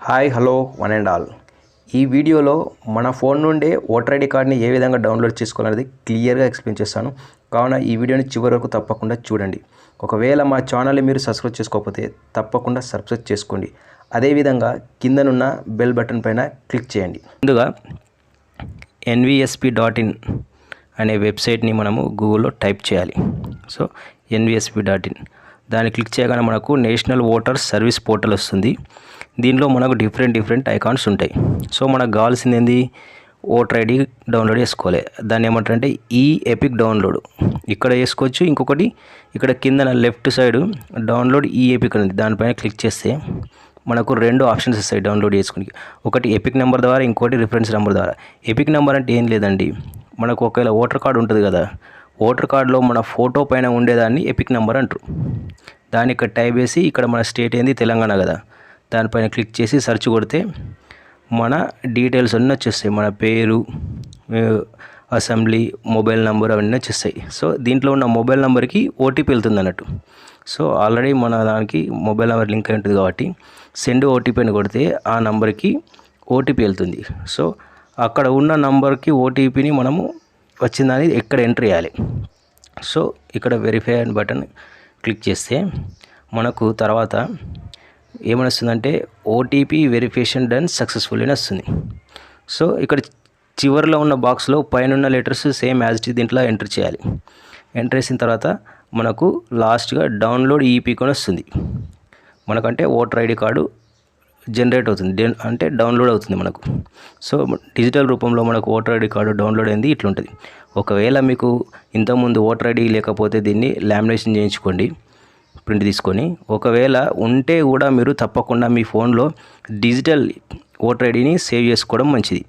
Hi hello one and all. ఈ వీడియోలో మన ఫోన్ నుండే ఓటర్ ఐడి కార్డ్ని ఏ విధంగా డౌన్లోడ్ చేసుకోవాలనేది క్లియర్గా ఎక్స్ప్లెయిన్ చేస్తాను. కావున ఈ వీడియోని చివరి వరకు తప్పకుండా చూడండి. ఒకవేళ మా ఛానల్ని మీరు సబ్స్క్రైబ్ చేసుకోకపోతే తప్పకుండా సబ్స్క్రైబ్ చేసుకోండి. అదేవిధంగా కిందనున్న బెల్ బటన్ పైన క్లిక్ చేయండి. ముందుగా nvsp.in అనే వెబ్సైట్ని మనము గూగుల్లో టైప్ చేయాలి. సో nvsp.in దాన్ని క్లిక్ చేయగానే మనకు నేషనల్ ఓటర్ సర్వీస్ పోర్టల్ వస్తుంది. దీనిలో మనకు డిఫరెంట్ ఐకాన్స్ ఉంటాయి. సో మనకు కావాల్సింది ఏంది, ఓటర్ ఐడి డౌన్లోడ్ చేసుకోవాలి. దాన్ని ఏమంటారంటే ఈ ఎపిక్ డౌన్లోడ్ ఇక్కడ చేసుకోవచ్చు. ఇంకొకటి ఇక్కడ కింద లెఫ్ట్ సైడ్ డౌన్లోడ్ ఈ ఎపిక్ ఉంది, దానిపైన క్లిక్ చేస్తే మనకు రెండు ఆప్షన్స్ వస్తాయి డౌన్లోడ్ చేసుకుని. ఒకటి ఎపిక్ నెంబర్ ద్వారా, ఇంకోటి రిఫరెన్స్ నెంబర్ ద్వారా. ఎపిక్ నెంబర్ అంటే ఏం లేదండి, మనకు ఒకవేళ ఓటర్ కార్డు ఉంటుంది కదా, ఓటర్ కార్డులో మన ఫోటో పైన ఉండేదాన్ని ఎపిక్ నెంబర్ అంటారు. దాన్ని ఇక్కడ టైప్ చేసి ఇక్కడ మన స్టేట్ ఏంది తెలంగాణ కదా, దానిపైన క్లిక్ చేసి సెర్చ్ కొడితే మన డీటెయిల్స్ అన్నీ వచ్చేస్తాయి. మన పేరు, అసెంబ్లీ, మొబైల్ నెంబర్ అవన్నీ వచ్చేస్తాయి. సో దీంట్లో ఉన్న మొబైల్ నెంబర్కి ఓటీపీ వెళ్తుంది అన్నట్టు. సో ఆల్రెడీ మన దానికి మొబైల్ నెంబర్ లింక్ అయి ఉంటుంది కాబట్టి సెండ్ ఓటీపీ అని కొడితే ఆ నెంబర్కి ఓటీపీ వెళ్తుంది. సో అక్కడ ఉన్న నెంబర్కి ఓటీపీని మనము వచ్చిందని ఎక్కడ ఎంటర్ చేయాలి. సో ఇక్కడ వెరిఫై అని బటన్ క్లిక్ చేస్తే మనకు తర్వాత ఏమని వస్తుందంటే ఓటీపీ వెరిఫికేషన్ డన్ సక్సెస్ఫుల్ అని వస్తుంది. సో ఇక్కడ చివరిలో ఉన్న బాక్స్లో పైన ఉన్న letters same as it is దీంట్లో ఎంటర్ చేయాలి. ఎంటర్ చేసిన తర్వాత మనకు లాస్ట్గా డౌన్లోడ్ ఈపీ కొని వస్తుంది. మనకంటే ఓటర్ ఐడి కార్డు జనరేట్ అవుతుంది, అంటే డౌన్లోడ్ అవుతుంది మనకు. సో డిజిటల్ రూపంలో మనకు ఓటర్ ఐడి కార్డు డౌన్లోడ్ అయింది ఇట్లుంటుంది. ఒకవేళ మీకు ఇంతకుముందు ఓటర్ ఐడి లేకపోతే దీన్ని లామినేషన్ చేయించుకోండి, ప్రింట్ తీసుకొని. ఒకవేళ ఉంటే కూడా మీరు తప్పకుండా మీ ఫోన్లో డిజిటల్ ఓటర్ ఐడిని సేవ్ చేసుకోవడం మంచిది.